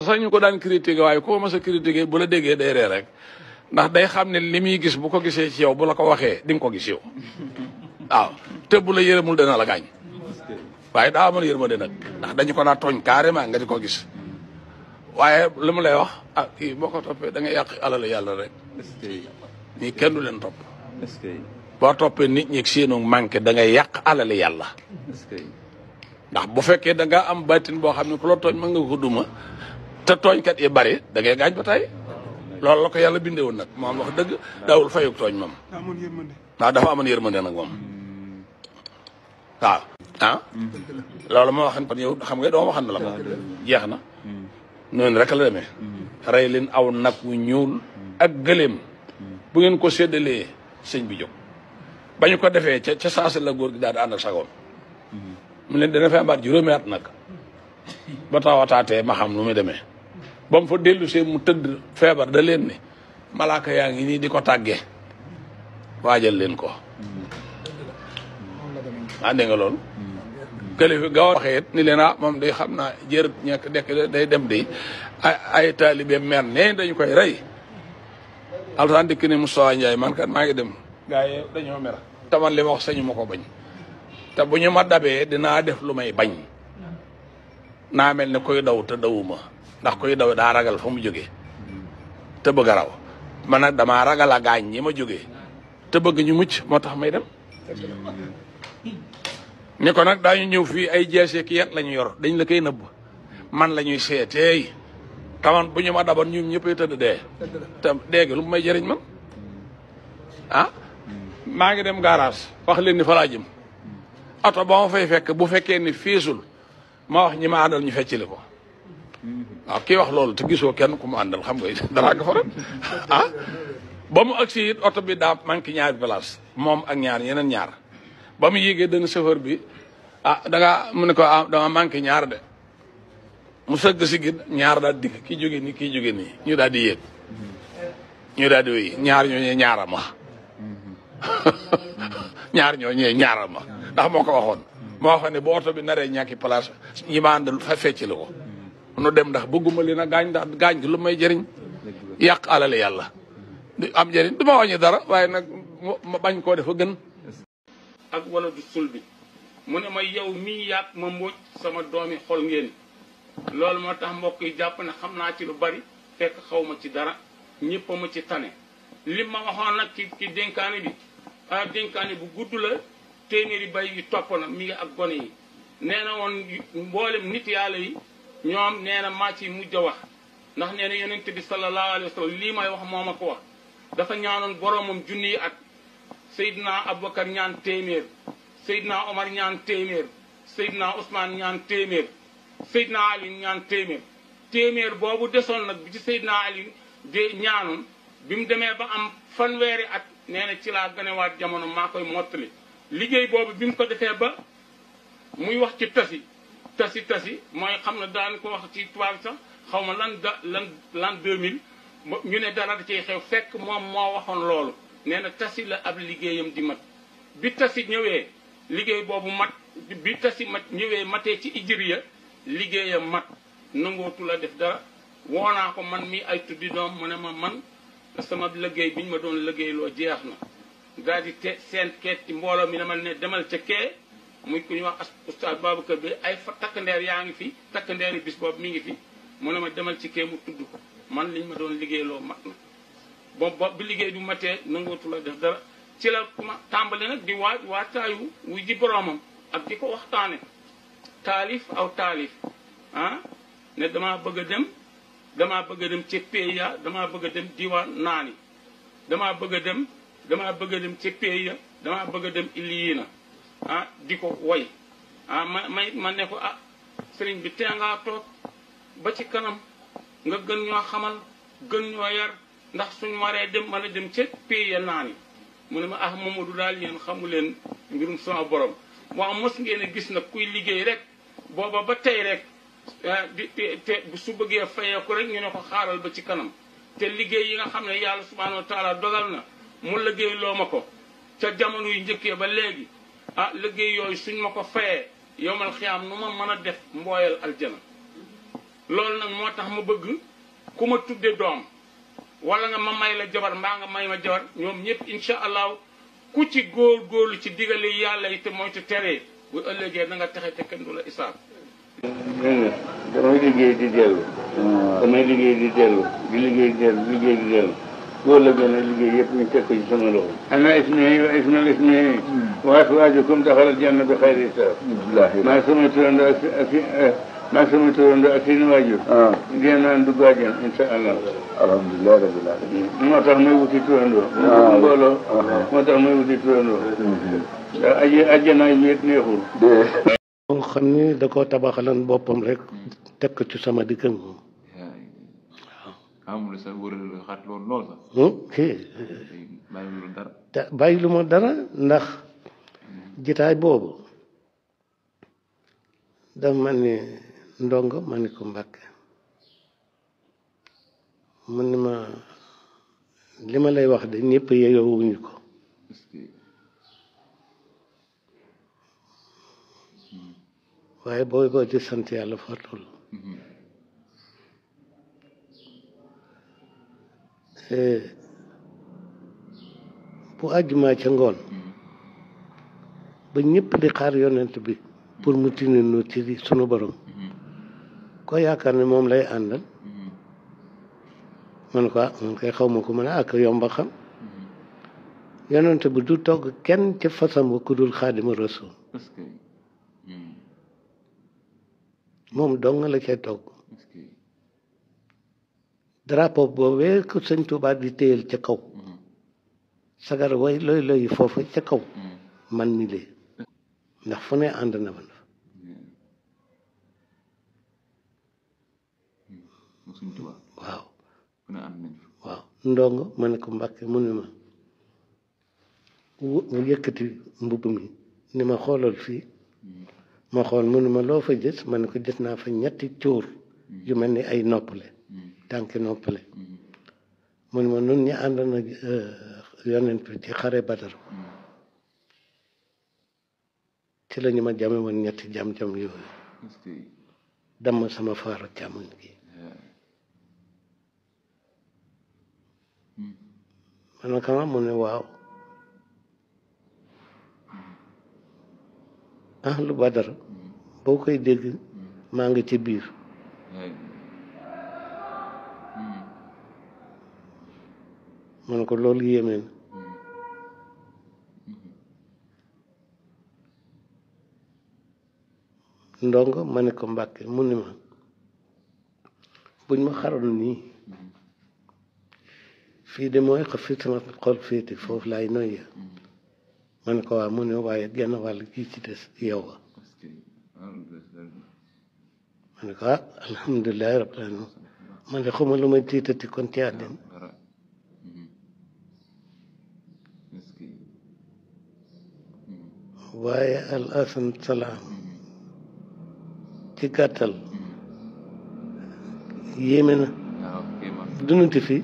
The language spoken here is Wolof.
sax ñu ko daan critiquer waaye koo mas a critiquer bu la déggee day ree rek ndax day xam ne li muy gis bu ko gisee ci yow bu la ko waxee di nga ko gis yow waaw te bu la yërëmul dana la gaañ waaye daa amoon yërmande nag ndax dañu ko naa tooñ carrément nga di ko gis waaye li mu lay wax ah kii boo ko toppee da nga yàq alal yàlla rek ñii kenn du leen topp boo toppee nit ñi seenu manqué da ngay yàq alal yàlla ndax bu fekkee da nga am baatin boo xam ne ku la tooñ mën nga ko duma te tooñkat yi bari da ngay gaañ ba tey loolu la ko yàlla bindee woon nag moom wax dëgg daawul fayuk tooñ moom waaw dafa amoon yërmande nag moom waaw ah loolu ma waxan kon yow xam nga doo waxan na la ko jeex na noonu rek la demee rey leen aw nag wu ñuul ak gëléem bu ngeen ko séddalee sëñ bi jóg ba ñu ko defee ca saasi la góor gi daal di ànd ak sagoom mu leen dana fi amaat juróomi at nag ba tawataatee ma xam lu muy demee ba mu fa dellu see mu tëdd feebar da leen ni malaaka yaa ngi nii di ko tàggee waajal leen ko ah dégg nga loolu kilifa ga waxee ni leen moom day xam naa jërët ñekk dekk day dem di ay taalibe mer ne dañu koy rey alsaan dikk ni Moustapha Ndiaye man kat maa ngi dem gaa yi dañoo mer te man li ma wax sañu ma ko bañ te bu ñu ma dabee dinaa def lu may bañ naa mel ne koy daw te dawuma ndax koy daw daa ragal fa mu jógee te bëgg a raw man nag damaa ragal a gaañ ñi ma jógee te bëgg ñu mucc moo tax may dem ni ko nag daañu ñëw fii ay jeese ki yet la ñu yor dañ la koy nëbb man la ñuy seeteey taman bu ñu ma daban ñun ñëppay tëdd dee te déegi lu may jëriñ man ah maa ngi dem garage wax leen ni fa laa jëm oto ba ma fay fekk bu fekkee ni fiisul ma wax ñi ma àndal ñu feccili ko waaw kii wax loolu te gisoo kenn ku mu àndal xam nga dara nga fa rek ah ba mu agsi it oto bi daa manqué ñaari place moom ak ñaar ñeneen ñaar ba mu yéegee dana chauffeur bi mu ne ko dama manqué ñaar de mu sëgg si gi ñaar daal dikk kii jóge nii kii jóge nii ñu daal di yéeg ñu daal di wéy ñaar ñooñee ñaaram ma ñaar ñooñee ñaaram ma ndax moo ko waxoon moo waxoon ne bu oto bi naree ñàkki place ñi ma àndal fa fecc la ko nu dem ndax bëgguma leen a gaañ ndax gaañ gi lu may jëriñ yàq alal yàlla du am jëriñ du ma wàññi dara waaye nag ma bañ koo defa gën ak wala du sul bi mu ne ma yow mii yàq ma mbóoj sama doomi xol ngeen loolu moo tax mbokk yi jàpp ne xam naa ci lu bari fekk xaw ma ci dara ñëpp ma ci tane li ma waxoon nag ci dénkaane bi dénkaane bu gudd la téeméeri bay yu topp na mi ngi ak gone yi nee na woon mboolem nit yàlla yi ñoom nee na maa ci mujj a wax ndax nee na yonent bi sallallahu alayhi wa sallam lii may wax moo ma ko wax dafa ñaanoon boromam junni yi at Seydina Aboubacar ñaan téeméer Seydina Omar ñaan téeméer Seydina Ousmane ñaan téeméer Seydina Ali ñaan téeméer boobu desoon nag bi ci Seydina Ali de ñaanoon bi mu demee ba am fanweeri at nee na ci laa ganewaat jamono maa koy mottali liggéey boobu bi mu ko defee ba muy wax ci tasi mooy xam ne daan ko wax ci tubaab sax xaw ma lan 2000 ñu ne dara da ciy xew fekk moom moo waxoon loolu nee na tasi la ab liggéeyam di mat bi tasi ñëwee liggéey boobu mat bi tasi ñëwee matee ci ijriya liggéeyam mat nangootu la def dara woo naa ko man mi ay tuddi doom mu ne ma man sama liggéey bi ñu ma doon liggéeyloo jeex na daal di seen keet ci mbooloo mi demal ne demal ca kee muy ku ñuy wax oustaz Babacar bi ay fa takkandeer yaa ngi fi takkandeeri bis boobu mi ngi fi mu ne ma demal ci kee mu tudd ko man liñ ma doon liggéeyloo mat na boobu bi liggéey bi matee nangootu la def dara ci la ma tàmbali nag di waajtaayu wuy ji boroomam ak di ko waxtaane taalif ne damaa bëgg a dem ci PIA damaa bëgg a dem diwaan naani damaa bëgg a dem ci PIA damaa bëgg a dem Iliyina di ko woy ma ne ko sëriñ bi tee ngaa toog ba ci kanam nga gën ñoo xamal gën ñoo yar ndax suñu waree dem mën a dem ci PIA naani mu ne ma Mamadou daal yéen xamu leen mbirum sama borom waaw mos ngeen a gis nag kuy liggéey rek booba ba tey rek te su bëggee fayee ko rek ñu ne ko xaaral ba ci kanam te liggéey yi nga xam ne yàlla subhanahu wa taala dogal na mu liggéey loo ma ko ca jamono yu njëkkee ba léegi liggéey yooyu suñ ma ko fayee yowmal xiyaam nu ma mën a def mbooyal aljana loolu nag moo tax ma bëgg ku ma tudde doom wala nga ma may la jabar mbaa nga may ma jabar ñoom ñëpp incha allahu ku ci góorgóorlu ci digale yàlla yi te mooy te teree bu ëllëgee na nga texe te kenn du la isaab. damay liggéey di dellu. damay liggéey di dellu di liggéey di dellu liggéey di dellu loolu la gën a liggéey yëpp ñu teg ko ci sama loxo. ana ismihi wa ismal ismihi wa azwaajukum daxalal janna bi xayri hisaab. maa sama turandoo maa sama turandoo ak seen waajur. ngeen naan dugg àjjana incha allah. alhamdulilah rabbil alamin. moo tax may wuti turandoo. mbooloo moo tax may wuti turandoo. ndax àjjanaay wéet neexul. moo xam ni da koo tabaxalan boppam rek teg ko ci sama digg ak moom. amul sa wërël xat lool lool sax. bàyyi lu dara. te bàyyi lu ma dara ndax jitaay boobu daf ma ni ndongo ma ni ko Mbàkke mu ni ma li ma lay wax de ñëpp yeyowuñu ko waaye booy boo di sant yàlla fa toll bu àjjumaa ca ngoon ba ñëpp di xaar yonent bi pour mu tininu ci sunu borom ko yaakaar ne moom lay àndal man ko man koy xaw ma ko mën a ak yomba xam yonent bi du togg kenn ci fasam wa ku dul xaadima rasul moom dong la cay togg drapeau boobee ko sëñ Tuubaa di téyel ca kaw sagar way looy looy foofu ca kaw man mi lee ndax fu ne ànd na ma fa waaw waaw ndongo ma ne ko Mbàkke mu ne ma mu yëkkati mbubb mi ni ma xoolal fii ma xool mu ne ma loo fa gis ma ne ko gis naa fa ñetti cuur yu mel ni ay noppale tànki noppale mu ne ma nun ñi ànd na yonent bi ci xare Badar ci la ñu ma jame woon ñetti jam-jam yooyu damm sama faaru càmmoñ gi ma ne ko mu ne waaw ahlu Badar boo koy dégg maa ngi ci biir ma ne ko loolu yéeme na ndongo ma ne ko Mbàkke mu ni ma buñ ma xaroon nii fii de mooy fi sama xol féete foofu laay noyya ma ne ko waaw mu ne waaye genn wàll gii ci des yow wa ma ne ko alhamdulilahi rabbil alamin man de xawma lu may tiitati kon ci àddina waaye al asan salaam ci gàttal yéeme na dunante fii